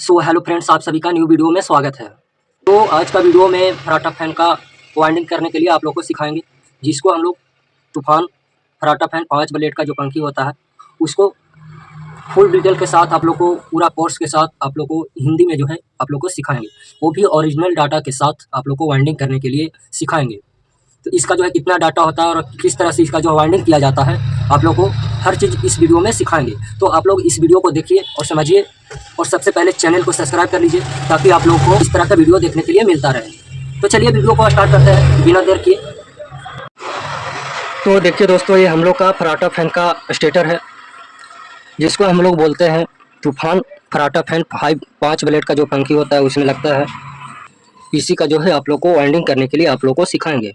So hello friends, आप सभी का न्यू वीडियो में स्वागत है। तो आज का वीडियो में फराटा फैन का वाइंडिंग करने के लिए आप लोग को सिखाएंगे, जिसको हम लोग तूफान फराटा फैन 5 ब्लेड का जो पंखी होता है उसको फुल डिटेल के साथ आप लोग को पूरा कोर्स के साथ आप लोग को हिंदी में जो है आप लोग को सिखाएंगे, वो भी ओरिजिनल डाटा के साथ आप लोग को वाइंडिंग करने के लिए सिखाएंगे। तो इसका जो है कितना डाटा होता है और किस तरह से इसका जो वाइंडिंग किया जाता है आप लोग को हर चीज़ इस वीडियो में सिखाएंगे। तो आप लोग इस वीडियो को देखिए और समझिए, और सबसे पहले चैनल को सब्सक्राइब कर लीजिए ताकि आप लोग को इस तरह का वीडियो देखने के लिए मिलता रहे। तो चलिए वीडियो को स्टार्ट करते हैं बिना देर किए। तो देखिए दोस्तों, ये हम लोग का फराटा फैन का स्टेटर है, जिसको हम लोग बोलते हैं तूफान फराटा फैन 5 ब्लेड का जो पंखी होता है उसमें लगता है। इसी का जो है आप लोग को वाइंडिंग करने के लिए आप लोग को सिखाएंगे।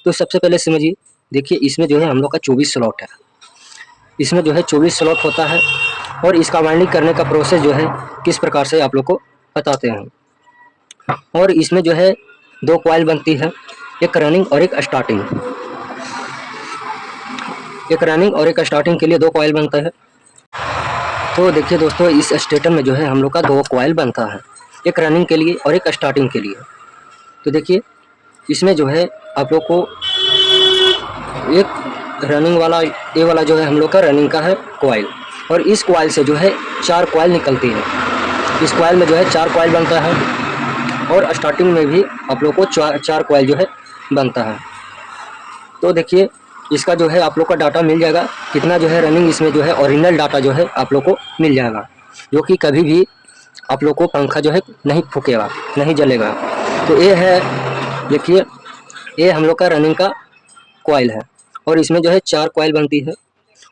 तो सबसे पहले समझिए, देखिए इसमें जो है हम लोग का 24 स्लॉट है, इसमें जो है 24 स्लॉट होता है। और इसका वाइंडिंग करने का प्रोसेस जो है किस प्रकार से आप लोग को बताते हैं। और इसमें जो है 2 कॉइल बनती है, एक रनिंग और एक स्टार्टिंग। एक रनिंग और एक स्टार्टिंग के लिए 2 कॉइल बनता है। तो देखिए दोस्तों, इस स्टेटर में जो है हम लोग का 2 कॉइल बनता है, एक रनिंग के लिए और एक स्टार्टिंग के लिए। तो देखिए इसमें जो है आप लोग को एक रनिंग वाला, ये वाला जो है हम लोग का रनिंग का है कॉइल, और इस कॉइल से जो है 4 कॉइल निकलती है। इस कॉइल में जो है 4 कॉइल बनता है, और स्टार्टिंग में भी आप लोग को 4 कॉइल जो है बनता है। तो देखिए इसका जो है आप लोग का डाटा मिल जाएगा, कितना जो है रनिंग, इसमें जो है ओरिजिनल डाटा जो है आप लोग को मिल जाएगा, जो कि कभी भी आप लोग को पंखा जो है नहीं फूकेगा, नहीं जलेगा। तो ये है, देखिए ये हम लोग का रनिंग का कॉइल है, और इसमें जो है 4 कॉइल बनती है।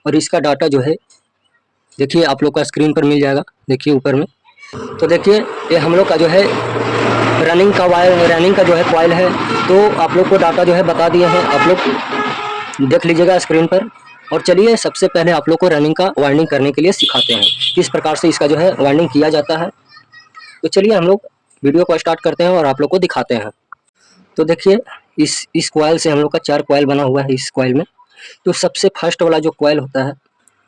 और इसका डाटा जो है देखिए आप लोग का स्क्रीन पर मिल जाएगा, देखिए ऊपर में। तो देखिए ये हम लोग का जो है रनिंग का जो है कॉइल है। तो आप लोग को डाटा जो है बता दिए हैं, आप लोग देख लीजिएगा स्क्रीन पर। और चलिए सबसे पहले आप लोग को रनिंग का वाइंडिंग करने के लिए सिखाते हैं, किस प्रकार से इसका जो है वाइंडिंग किया जाता है। तो चलिए हम लोग वीडियो को स्टार्ट करते हैं और आप लोग को दिखाते हैं। तो देखिए इस कॉइल से हम लोग का 4 कॉइल बना हुआ है। इस कॉइल में जो सबसे फर्स्ट वाला जो कॉइल होता है,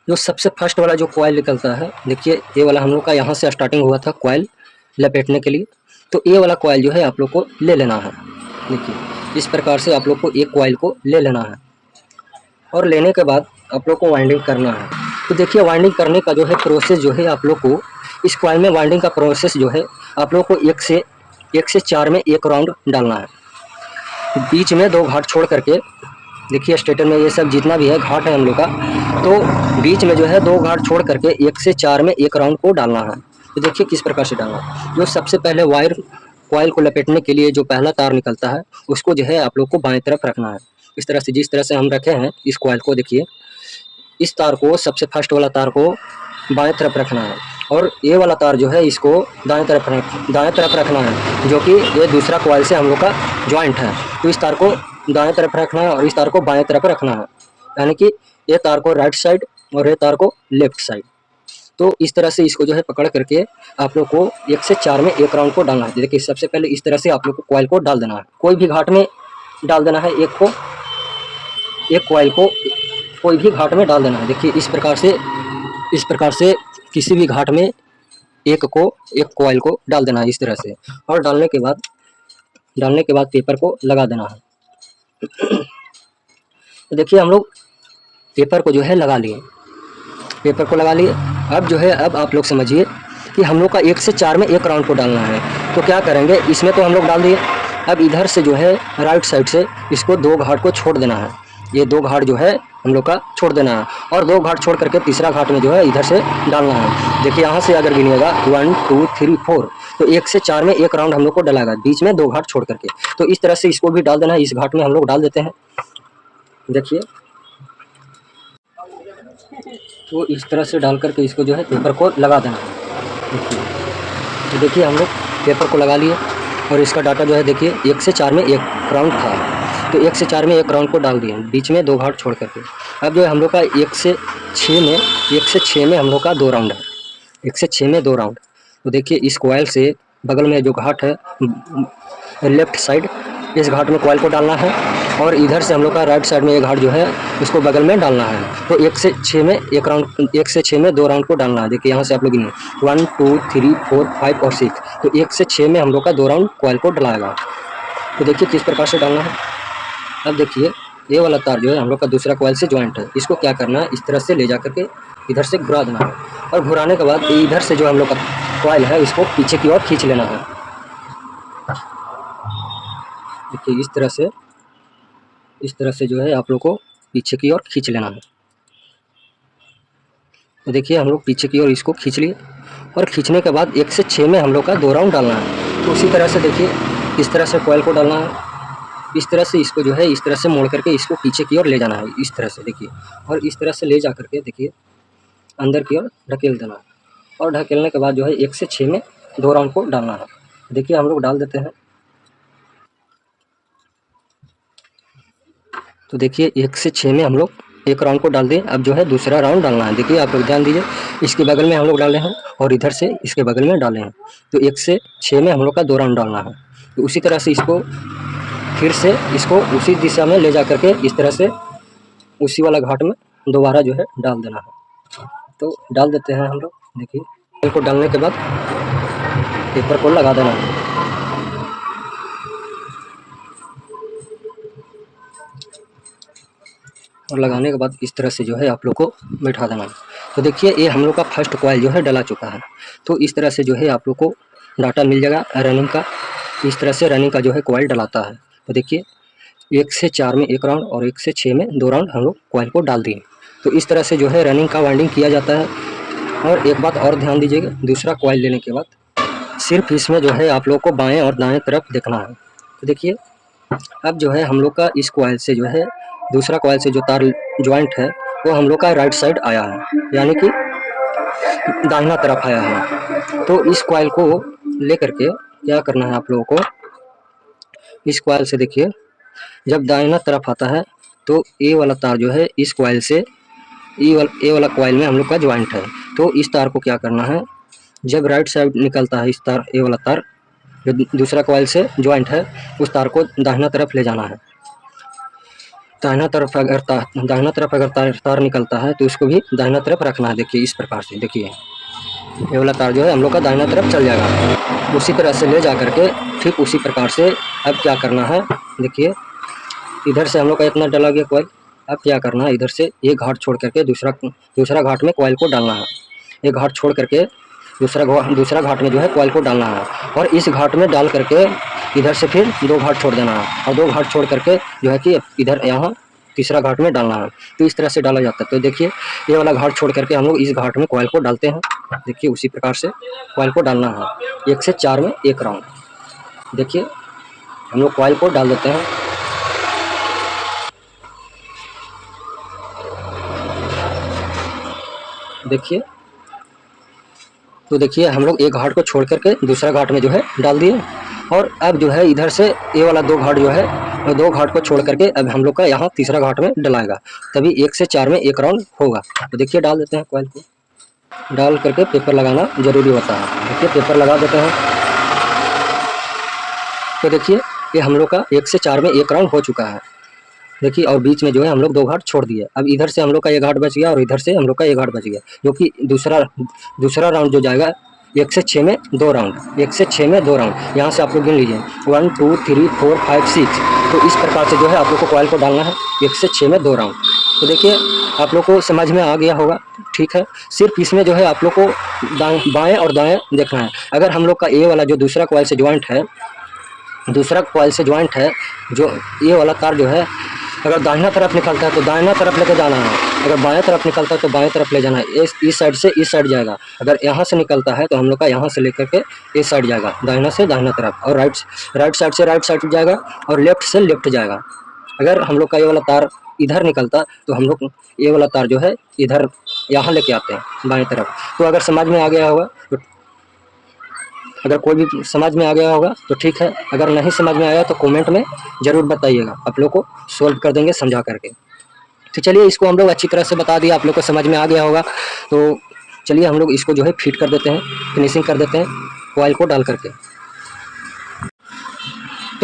जो सबसे फर्स्ट वाला जो कॉइल निकलता है, देखिए ये वाला हम लोग का यहाँ से स्टार्टिंग हुआ था कॉइल लपेटने के लिए। तो ये वाला कॉइल जो है आप लोग को ले लेना है। देखिए इस प्रकार से आप लोग को एक कॉइल को ले लेना है, और लेने के बाद आप लोग को वाइंडिंग करना है। तो देखिए वाइंडिंग करने का जो है प्रोसेस जो है आप लोग को, इस कॉइल में वाइंडिंग का प्रोसेस जो है आप लोग को 1 से 4 में 1 राउंड डालना है, बीच में 2 घाट छोड़ करके। देखिए स्टेटर में ये सब जितना भी है घाट है हम लोग का, तो बीच में जो है 2 घाट छोड़ करके 1 से 4 में 1 राउंड को डालना है। तो देखिए किस प्रकार से डालना है। जो सबसे पहले कॉइल को लपेटने के लिए जो पहला तार निकलता है उसको जो है आप लोग को बाएं तरफ रखना है। इस तरह से, जिस तरह से हम रखे हैं इस कॉइल को, देखिए इस तार को, सबसे फर्स्ट वाला तार को बाएं तरफ रखना है, और ये वाला तार जो है इसको दाएं तरफ रखना है, जो कि ये दूसरा कॉइल से हम लोग का जॉइंट है। तो इस तार को दाएं तरफ रखना है और इस तार को बाएं तरफ रखना है, यानी कि ये तार को राइट साइड और ये तार को लेफ्ट साइड। तो इस तरह से इसको जो है पकड़ करके आप लोग को 1 से 4 में 1 राउंड को डालना है। देखिए सबसे पहले इस तरह से आप लोग को कॉइल को डाल देना है, कोई भी घाट में डाल देना है, एक कॉइल को कोई भी घाट में डाल देना है। देखिए इस प्रकार से किसी भी घाट में एक कॉइल को डाल देना है इस तरह से। और डालने के बाद पेपर को लगा देना है। तो देखिए हम लोग पेपर को जो है लगा लिए, अब जो है, अब आप लोग समझिए कि हम लोग का 1 से 4 में 1 राउंड को डालना है। तो क्या करेंगे, इसमें तो हम लोग डाल दिए, अब इधर से जो है राइट साइड से इसको 2 घाट को छोड़ देना है। ये 2 घाट जो है हम लोग का छोड़ देना है, और 2 घाट छोड़ करके तीसरा घाट में जो है इधर से डालना है। देखिए यहाँ से अगर गिनिएगा 1 2 3 4, तो 1 से 4 में 1 राउंड हम लोग को डालेगा, बीच में 2 घाट छोड़ करके। तो इस तरह से इसको भी डाल देना है, इस घाट में हम लोग डाल देते हैं। देखिए तो इस तरह से डाल करके इसको जो है पेपर को लगा देना है। तो देखिए हम लोग पेपर को लगा लिए, और इसका डाटा जो है देखिए 1 से 4 में 1 राउंड था, तो 1 से 4 में 1 राउंड को डाल दिए, बीच में 2 घाट छोड़ करके। अब जो है हम लोग का 1 से 6 में हम लोग का 2 राउंड है, 1 से 6 में 2 राउंड। तो देखिए इस कॉइल से बगल में जो घाट है लेफ्ट साइड, इस घाट में कॉइल को डालना है, और इधर से हम लोग का राइट साइड में एक घाट जो है उसको बगल में डालना है। तो 1 से 6 में एक राउंड, 1 से 6 में 2 राउंड को डालना है। देखिए यहाँ से आप लोग गिनिए 1 2 3 4 5 और 6। तो 1 से 6 में हम लोग का 2 राउंड कॉइल को डलाएगा। तो देखिए किस प्रकार से डालना है। अब देखिए ये वाला तार जो है हम लोग का दूसरा कॉइल से ज्वाइंट है, इसको क्या करना है, इस तरह से ले जा करके इधर से घुरा देना है। और घुराने के बाद इधर से जो हम लोग का कॉइल है इसको पीछे की ओर खींच लेना है। देखिए इस तरह से जो है आप लोग को पीछे की ओर खींच लेना है। तो देखिए हम लोग पीछे की ओर इसको खींच लिए और खींचने के बाद 1 से 6 में हम लोग का 2 राउंड डालना है। तो उसी तरह से देखिए इस तरह से कॉइल को डालना है, इस तरह से इसको जो है इस तरह से मोड़ करके इसको पीछे की ओर ले जाना है, इस तरह से देखिए। और इस तरह से ले जा करके देखिए अंदर की ओर ढकेल देना है। और ढकेलने के बाद जो है 1 से 6 में 2 राउंड को डालना है। देखिए हम लोग डाल देते हैं। तो देखिए 1 से 6 में हम लोग 1 राउंड को डाल दें। अब जो है दूसरा राउंड डालना है। देखिए आप लोग ध्यान दीजिए, इसके बगल में हम लोग डाले हैं और इधर से इसके बगल में डाले हैं। तो 1 से 6 में हम लोग का 2 राउंड डालना है। तो उसी तरह से इसको फिर से इसको उसी दिशा में ले जा करके इस तरह से उसी वाला घाट में दोबारा जो है डाल देना है। तो डाल देते हैं हम लोग। देखिए इनको डालने के बाद पेपर को लगा देना है। और लगाने के बाद इस तरह से जो है आप लोग को बैठा देना है। तो देखिए ये हम लोग का फर्स्ट कॉइल जो है डला चुका है। तो इस तरह से जो है आप लोग को डाटा मिल जाएगा रनिंग का। इस तरह से रनिंग का जो है कॉइल डलाता है। तो देखिए 1 से 4 में 1 राउंड और 1 से 6 में 2 राउंड हम लोग कॉइल को डाल दिए। तो इस तरह से जो है रनिंग का वाइंडिंग किया जाता है। और एक बात और ध्यान दीजिएगा, दूसरा कॉइल लेने के बाद सिर्फ इसमें जो है आप लोग को बाएं और दाएं तरफ देखना है। तो देखिए अब जो है हम लोग का इस कॉइल से जो है दूसरा कॉइल से जो तार ज्वाइंट है वो हम लोग का राइट साइड आया है, यानी कि दाहिना तरफ आया है। तो इस कॉइल को लेकर के क्या करना है आप लोगों को, इस कॉइल से देखिए जब दाहिना तरफ आता है तो ये वाला तार जो है इस कॉइल से ये वाला कॉइल में हम लोग का ज्वाइंट है। तो इस तार को क्या करना है, जब राइट साइड निकलता है इस तार, ये वाला तार जो दूसरा कॉइल से ज्वाइंट है, उस तार को दाहिना तरफ ले जाना है। दाहिना तरफ अगर तार निकलता है तो उसको भी दाहिना तरफ रखना है। देखिए इस प्रकार से, देखिए ये वाला तार जो है हम लोग का दाहिना तरफ चल जाएगा। उसी तरह से ले जा करके ठीक उसी प्रकार से अब क्या करना है, देखिए इधर से हम लोग का इतना डला गया कॉइल। अब क्या करना है, इधर से ये घाट छोड़ करके दूसरा घाट में कॉइल को डालना है। ये घाट छोड़ करके दूसरा घाट में जो है कॉइल को डालना है। और इस घाट में डाल करके इधर से फिर 2 घाट छोड़ देना है। और 2 घाट छोड़ करके जो है कि इधर यहाँ तीसरा घाट में डालना है। तो इस तरह से डाला जाता है। तो देखिए ये वाला घाट छोड़ करके हम लोग इस घाट में कॉइल को डालते हैं। देखिए उसी प्रकार से कॉइल को डालना है। 1 से 4 में 1 राउंड। देखिए हम लोग कॉइल को डाल देते हैं। देखिए तो देखिए हम लोग एक घाट को छोड़ करके दूसरा घाट में जो है डाल दिए। और अब जो है इधर से ये वाला 2 घाट जो है 2 घाट को छोड़ करके अब हम लोग का यहाँ तीसरा घाट में डलाएगा। तभी 1 से 4 में 1 राउंड होगा। तो देखिए डाल देते हैं कॉइल को। डाल करके पेपर लगाना जरूरी होता है। देखिए पेपर लगा देते हैं। तो देखिए ये हम लोग का 1 से 4 में 1 राउंड हो चुका है। देखिए और बीच में जो है हम लोग 2 घाट छोड़ दिए। अब इधर से हम लोग का ये घाट बच गया और इधर से हम लोग का ये घाट बच गया, जो कि दूसरा राउंड जो जाएगा 1 से 6 में 2 राउंड। 1 से 6 में 2 राउंड। यहाँ से आप लोग गिन लीजिए 1 2 3 4 5 6। तो इस प्रकार से जो है आप लोग को कॉइल को डालना है 1 से 6 में 2 राउंड। तो देखिए आप लोग को समझ में आ गया होगा, ठीक है। सिर्फ इसमें जो है आप लोग को बाएँ और दाएँ देखना है। अगर हम लोग का ये वाला जो दूसरा कॉइल से ज्वाइंट है, जो ये वाला तार जो है अगर दाहिना तरफ निकलता है तो दाहिना तरफ लेके जाना है। अगर बाएं तरफ निकलता है तो बाएं तरफ ले जाना है। इस साइड से इस साइड जाएगा। अगर यहाँ से निकलता है तो हम लोग का यहाँ से लेकर के इस साइड जाएगा, दाहिना से दाहिना तरफ। और राइट साइड से राइट साइड जाएगा और लेफ्ट से लेफ्ट जाएगा। अगर हम लोग का ये वाला तार इधर निकलता तो हम लोग ये वाला तार जो है इधर यहाँ लेके आते हैं बाएं तरफ। तो अगर समझ में आ गया होगा तो अगर कोई भी समझ में आ गया होगा तो ठीक है, अगर नहीं समझ में आया तो कमेंट में ज़रूर बताइएगा, आप लोग को सॉल्व कर देंगे समझा करके। तो चलिए इसको हम लोग अच्छी तरह से बता दिया, आप लोग को समझ में आ गया होगा। तो चलिए हम लोग इसको जो है फिट कर देते हैं, फिनिशिंग कर देते हैं कॉइल को डाल करके।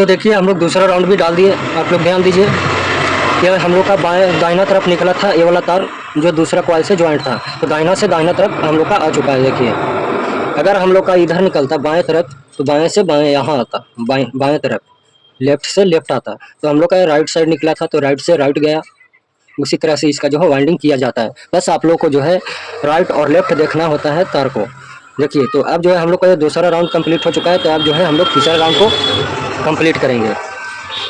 तो देखिए हम लोग दूसरा राउंड भी डाल दिए। आप लोग ध्यान दीजिए, ये हम लोग का दाहिना तरफ निकला था ये वाला तार जो दूसरा कॉइल से ज्वाइंट था, तो दाहिना से दाहिना तरफ हम लोग का आ चुका है। देखिए अगर हम लोग का इधर निकलता बाएं तरफ तो बाएं से बाएं यहाँ आता, बाएं तरफ लेफ्ट से लेफ्ट आता, तो हम लोग का राइट साइड निकला था तो राइट से राइट गया। उसी तरह से इसका जो है वाइंडिंग किया जाता है। बस आप लोग को जो है राइट और लेफ्ट देखना होता है तार को। देखिए तो अब जो है हम लोग का ये दूसरा राउंड कंप्लीट हो चुका है, तो अब जो है हम लोग तीसरा राउंड को कंप्लीट करेंगे।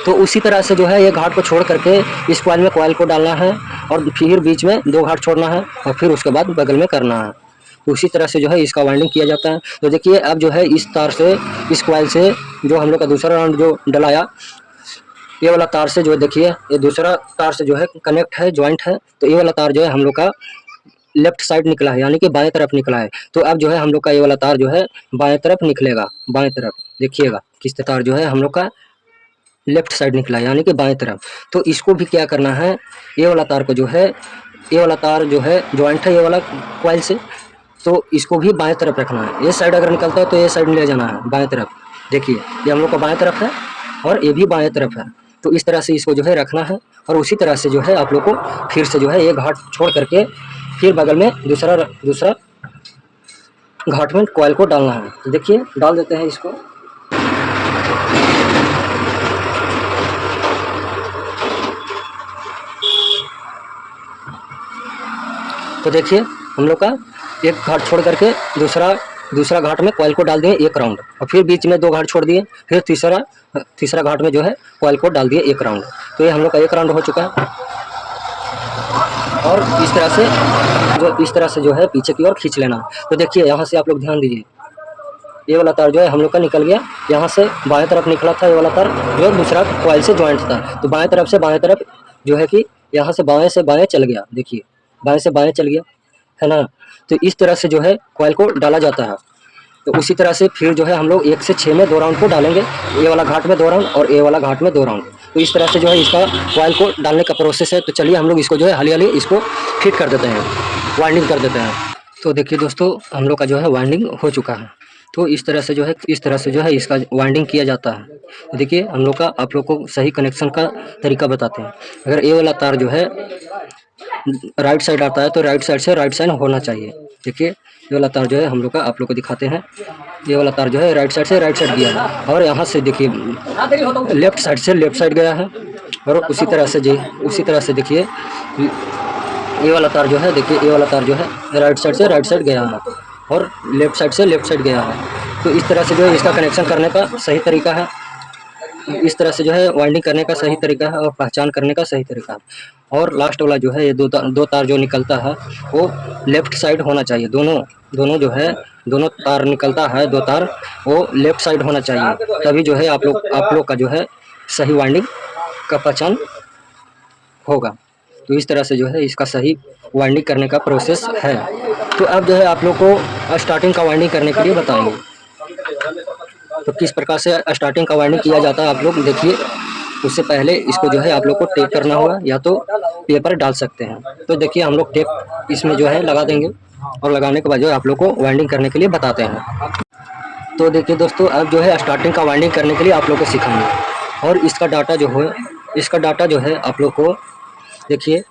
तो उसी तरह से जो है ये घाट को छोड़ करके इस कॉइल में कॉइल को डालना है और फिर बीच में 2 घाट छोड़ना है और फिर उसके बाद बगल में करना है। तो उसी तरह से जो है इसका वाइंडिंग किया जाता है। तो देखिए अब जो है इस तार से, इस कॉइल से जो हम लोग का दूसरा राउंड जो डलाया, ये वाला तार से जो देखिए ये दूसरा तार से जो है कनेक्ट है, ज्वाइंट है। तो ये वाला तार जो है हम लोग का लेफ्ट साइड निकला है, यानी कि बाएं तरफ निकला है। तो अब जो है हम लोग का ये वाला तार जो है बाएं तरफ निकलेगा, बाएं तरफ। देखिएगा किस तार जो है हम लोग का लेफ्ट साइड निकला है, यानी कि बाएं तरफ। तो इसको भी क्या करना है, ये वाला तार को जो है, ये वाला तार जो है ज्वाइंट है ये वाला कॉइल से, तो इसको भी बाएं तरफ रखना है। ये साइड अगर निकलता है तो ये साइड ले जाना है बाएं तरफ। देखिए ये हम लोग का बाएं तरफ है और ये भी बाएं तरफ है। तो इस तरह से इसको जो है रखना है और उसी तरह से जो है आप लोग को फिर से जो है ये घाट छोड़ करके फिर बगल में दूसरा घाट में कॉइल को डालना है। तो देखिए डाल देते हैं इसको। तो देखिए हम लोग का एक घाट छोड़ करके दूसरा घाट में कॉइल को डाल दिए 1 राउंड और फिर बीच में 2 घाट छोड़ दिए, फिर तीसरा घाट में जो है कॉइल को डाल दिए 1 राउंड। तो ये हम लोग का 1 राउंड हो चुका है। और इस तरह से जो है पीछे की ओर खींच लेना। तो देखिए यहाँ से आप लोग ध्यान दीजिए, ये वाला तार जो है हम लोग का निकल गया, यहाँ से बाएं तरफ निकला था ये वाला तार जो दूसरा कॉइल से ज्वाइंट था। तो बाएं तरफ से बाएं तरफ जो है कि यहाँ से बाएं चल गया। देखिए बाएं से बाएं चल गया है ना। तो इस तरह से जो है कॉइल को डाला जाता है। तो उसी तरह से फिर जो है हम लोग 1 से 6 में 2 राउंड को डालेंगे, ये वाला घाट में 2 राउंड और ये वाला घाट में 2 राउंड। तो इस तरह से जो है इसका कॉइल को डालने का प्रोसेस है। तो चलिए हम लोग इसको जो है हाली इसको फिट कर देते हैं, वाइंडिंग कर देते हैं। तो देखिए दोस्तों हम लोग का जो है वाइंडिंग हो चुका है। तो इस तरह से जो है इसका वाइंडिंग किया जाता है। देखिए हम लोग का आप लोग को सही कनेक्शन का तरीका बताते हैं। अगर ये वाला तार जो है राइट साइड आता है तो राइट साइड से राइट साइड होना चाहिए। देखिए ये वाला तार जो है हम लोग का आप लोग को दिखाते हैं, ये वाला तार जो है राइट साइड से राइट साइड गया है और यहाँ से देखिए लेफ्ट साइड से लेफ्ट साइड गया है। और उसी तरह से देखिए ये वाला तार जो है, देखिए ये वाला तार जो है राइट साइड से राइट साइड गया है और लेफ्ट साइड से लेफ्ट साइड गया है। तो इस तरह से जो है इसका कनेक्शन करने का सही तरीका है, इस तरह से जो है वाइंडिंग करने का सही तरीका है और पहचान करने का सही तरीका है। और लास्ट वाला जो है ये दो तार जो निकलता है वो लेफ्ट साइड होना चाहिए। दोनों जो है दोनों तार निकलता है, 2 तार वो लेफ्ट साइड होना चाहिए, तभी जो है आप लोग का जो है सही वाइंडिंग का पहचान होगा। तो इस तरह से जो है इसका सही वाइंडिंग करने का प्रोसेस है। तो अब जो है आप लोग को स्टार्टिंग का वाइंडिंग करने के लिए बताएंगे। तो किस प्रकार से स्टार्टिंग का वाइंडिंग किया जाता है आप लोग देखिए। उससे पहले इसको जो है आप लोग को टेप करना होगा या तो पेपर डाल सकते हैं। तो देखिए हम लोग टेप इसमें जो है लगा देंगे और लगाने के बाद जो है आप लोग को वाइंडिंग करने के लिए बताते हैं। तो देखिए दोस्तों अब जो है स्टार्टिंग का वाइंडिंग करने के लिए आप लोग को सिखाएंगे। और इसका डाटा जो है आप लोग को देखिए।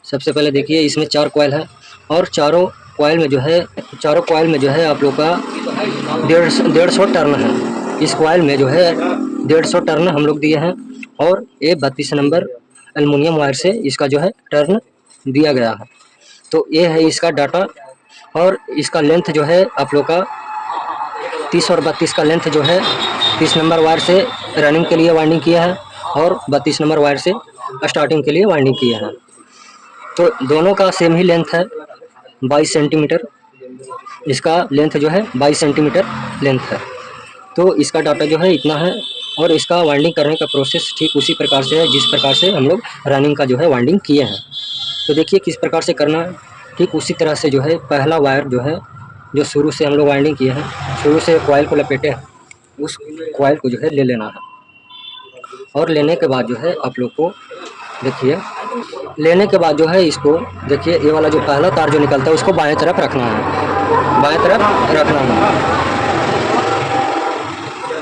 सबसे पहले देखिए इसमें 4 कॉइल है और चारों कॉइल में जो है आप लोग का 150 टर्न है। इस कॉइल में जो है 150 टर्न हम लोग दिए हैं और ये 32 नंबर एल्युमिनियम वायर से इसका जो है टर्न दिया गया है। तो ये है इसका डाटा। और इसका लेंथ जो है आप लोग का 30 और 32 का लेंथ जो है 30 नंबर वायर से रनिंग के लिए वाइंडिंग किया है और 32 नंबर वायर से स्टार्टिंग के लिए वाइंडिंग किया है। तो दोनों का सेम ही लेंथ है 22 सेंटीमीटर। इसका लेंथ जो है 22 सेंटीमीटर लेंथ है। तो इसका डाटा जो है इतना है और इसका वाइंडिंग करने का प्रोसेस ठीक उसी प्रकार से है जिस प्रकार से हम लोग रनिंग का जो है वाइंडिंग किए हैं। तो देखिए किस प्रकार से करना है। ठीक उसी तरह से जो है पहला वायर जो है जो शुरू से हम लोग वाइंडिंग किए हैं, शुरू से कॉइल को लपेटे हैं, उस कॉइल को जो है ले लेना है। और लेने के बाद जो है आप लोग को देखिए, लेने के बाद जो है इसको देखिए ये वाला जो पहला तार जो निकलता है उसको बाएं तरफ रखना है, बाएं तरफ रखना है।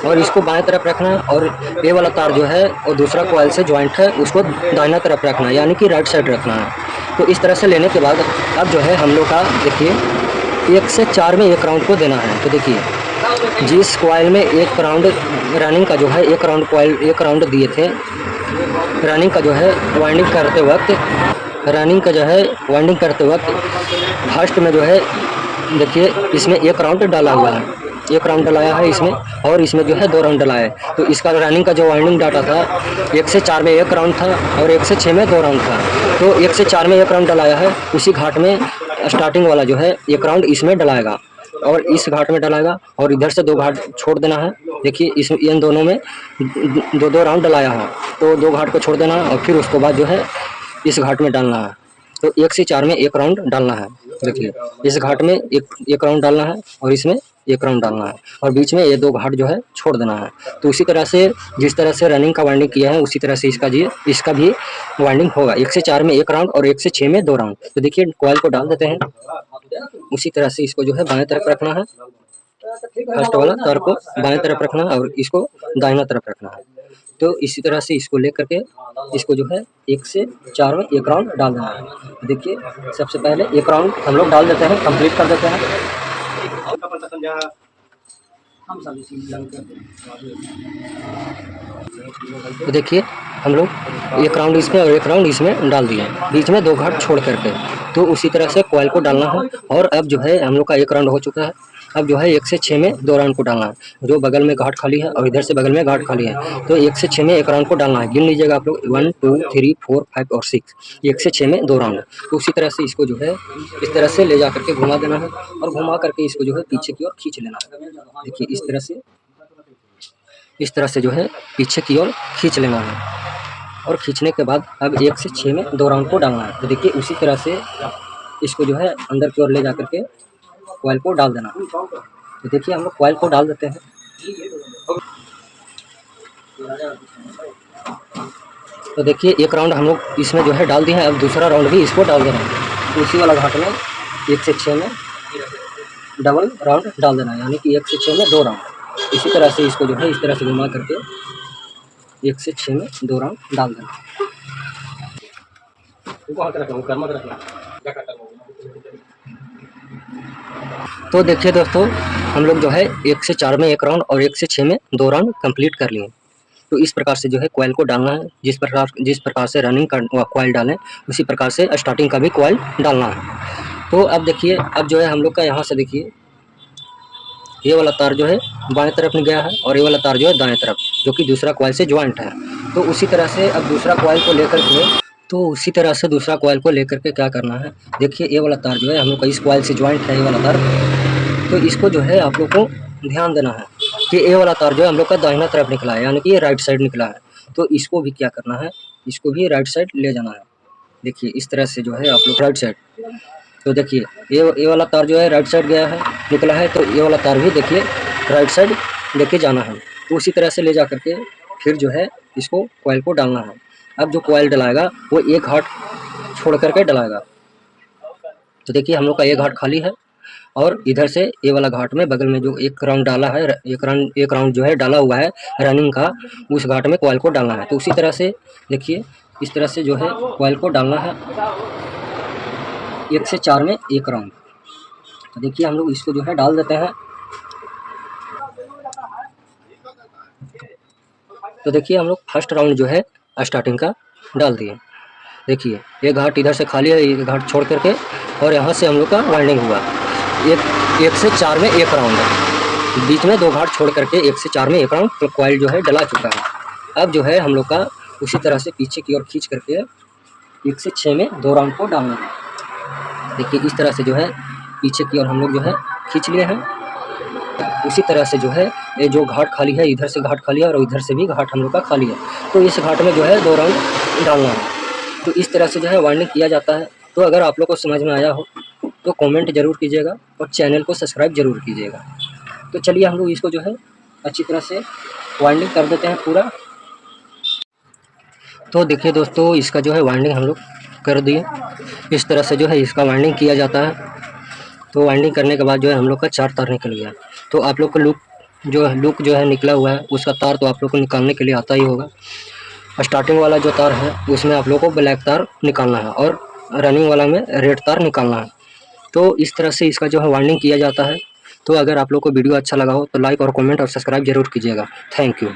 और इसको बाएं तरफ रखना है, और ये वाला तार जो है और दूसरा कॉइल से ज्वाइंट है उसको दाहिना तरफ रखना है, यानी कि राइट साइड रखना है। तो इस तरह से लेने के बाद अब जो है हम लोग का देखिए 1 से 4 में 1 राउंड को देना है। तो देखिए जिस कॉइल में 1 राउंड रनिंग का जो है 1 राउंड कॉइल 1 राउंड दिए थे, रनिंग का जो है वाइंडिंग करते वक्त फर्स्ट में जो है देखिए इसमें 1 राउंड डाला हुआ है, 1 राउंड डलाया है इसमें, और इसमें जो है 2 राउंड डलाया है। तो इसका रनिंग का जो वाइंडिंग डाटा था 1 से 4 में 1 राउंड था और 1 से 6 में 2 राउंड था। तो 1 से 4 में 1 राउंड डलाया है, उसी घाट में स्टार्टिंग वाला जो है 1 राउंड इसमें डलाएगा और इस घाट में डलाएगा, और इधर से 2 घाट छोड़ देना है। देखिए इस इन दोनों में 2 राउंड डलाया है, तो 2 घाट को छोड़ देना है और फिर उसके बाद जो है इस घाट में डालना है। तो 1 से 4 में 1 राउंड डालना है। देखिए इस घाट में एक राउंड डालना है और इसमें 1 राउंड डालना है, और बीच में ये 2 घाट जो है छोड़ देना है। तो उसी तरह से जिस तरह से रनिंग का वाइंडिंग किया है उसी तरह से इसका भी वाइंडिंग होगा। 1 से 4 में 1 राउंड और 1 से 6 में 2 राउंड। तो देखिए कॉइल को डाल देते हैं, उसी तरह से इसको जो है बाएं तरफ रखना है, फर्स्ट वाला तार को बाएं तरफ रखना है और इसको दाहिना तरफ रखना है। तो इसी तरह से इसको लेकर के इसको जो है 1 से 4 में 1 राउंड डाल देना है। देखिए सबसे पहले 1 राउंड हम लोग डाल देते हैं, कंप्लीट कर देते हैं। तो देखिए हम लोग 1 राउंड इसमें और 1 राउंड इसमें डाल दिए, बीच में 2 घाट छोड़ करके। तो उसी तरह से कॉइल को डालना है, और अब जो है हम लोग का 1 राउंड हो चुका है। अब जो है 1 से 6 में 2 राउंड को डालना है, जो बगल में घाट खाली है और इधर से बगल में घाट खाली है। तो 1 से 6 में 1 राउंड को डालना है, गिन लीजिएगा आप लोग 1 2 3 4 5 और 6, 1 से 6 में 2 राउंड। तो उसी तरह से इसको जो है इस तरह से ले जा करके घुमा देना है, और घुमा करके इसको जो है पीछे की ओर खींच लेना है। देखिए इस तरह से जो है पीछे की ओर खींच लेना है, और खींचने के बाद अब 1 से 6 में 2 राउंड को डालना है। तो देखिए उसी तरह से इसको जो है अंदर की ओर ले जा करके कॉइल को डाल देना। तो देखिए हम लोग कॉइल को डाल देते हैं। तो देखिए 1 राउंड हम लोग इसमें जो है डाल दिए हैं, अब दूसरा राउंड भी इसको डाल देना है। तो उसी वाला घाट में 1 से 6 में डबल राउंड डाल देना है, यानी कि 1 से 6 में 2 राउंड। इसी तरह से इसको जो है इस तरह से घुमा करके 1 से 6 में 2 राउंड डाल देना। तो देखिए दोस्तों हम लोग जो है 1 से 4 में 1 राउंड और 1 से 6 में 2 राउंड कंप्लीट कर लिए। तो इस प्रकार से जो है कॉइल को डालना है, जिस प्रकार से रनिंग का कॉइल डालें उसी प्रकार से स्टार्टिंग का भी कॉइल डालना है। तो अब देखिए अब जो है हम लोग का यहाँ से देखिए ये वाला तार जो है बाएं तरफ में गया है और ये वाला तार जो है दाएं तरफ, जो कि दूसरा कॉइल से ज्वाइंट है। तो उसी तरह से अब दूसरा कॉइल को लेकर के क्या करना है, देखिए ये वाला तार जो है हम लोग का इस कॉइल से ज्वाइंट है, ये वाला तार। तो इसको जो है आप लोग को ध्यान देना है कि ये वाला तार जो है हम लोग का दाहिना तरफ निकला है, यानी कि ये राइट साइड निकला है। तो इसको भी क्या करना है, इसको भी राइट साइड ले जाना है। देखिए इस तरह से जो है आप लोग राइट साइड। तो देखिए ये वाला तार जो है राइट साइड गया है, निकला है, तो ये वाला तार भी देखिए राइट साइड लेके जाना है। तो उसी तरह से ले जा करके फिर जो है इसको कॉइल को डालना है। अब जो कॉइल डलाएगा वो 1 घाट छोड़ करके डलाएगा। तो देखिए हम लोग का 1 घाट खाली है, और इधर से ये वाला घाट में बगल में जो 1 राउंड डाला है, एक राउंड जो है डाला हुआ है रनिंग का, उस घाट में कॉइल को डालना है। तो उसी तरह से देखिए इस तरह से जो है कॉइल को डालना है 1 से 4 में 1 राउंड। तो देखिए हम लोग इसको जो है डाल देते हैं। तो देखिए हम लोग फर्स्ट राउंड जो है स्टार्टिंग का डाल दिए। देखिए ये घाट इधर से खाली है, ये घाट छोड़ करके, और यहाँ से हम लोग का वाइंडिंग हुआ 1 से 4 में 1 राउंड है, बीच में 2 घाट छोड़ करके 1 से 4 में 1 राउंड तो कॉइल जो है डला चुका है। अब जो है हम लोग का उसी तरह से पीछे की ओर खींच करके 1 से 6 में 2 राउंड को डालना है। देखिए इस तरह से जो है पीछे की ओर हम लोग जो है खींच लिए हैं। उसी तरह से जो है ये जो घाट खाली है, इधर से घाट खाली है और इधर से भी घाट हम लोग का खाली है। तो इस घाट में जो है 2 राउंड डालना है। तो इस तरह से जो है वाइंडिंग किया जाता है। तो अगर आप लोग को समझ में आया हो तो कमेंट जरूर कीजिएगा और चैनल को सब्सक्राइब जरूर कीजिएगा। तो चलिए हम लोग इसको जो है अच्छी तरह से वाइंडिंग कर देते हैं पूरा। तो देखिए दोस्तों इसका जो है वाइंडिंग हम लोग कर दिए। इस तरह से जो है इसका वाइंडिंग किया जाता है। तो वाइंडिंग करने के बाद जो है हम लोग का 4 तार निकल गया। तो आप लोग को लुक जो है लुक जो है निकला हुआ है उसका तार तो आप लोग को निकालने के लिए आता ही होगा। स्टार्टिंग वाला जो तार है उसमें आप लोग को ब्लैक तार निकालना है और रनिंग वाला में रेड तार निकालना है। तो इस तरह से इसका जो है वाइंडिंग किया जाता है। तो अगर आप लोग को वीडियो अच्छा लगा हो तो लाइक और कमेंट और सब्सक्राइब जरूर कीजिएगा। Thank you.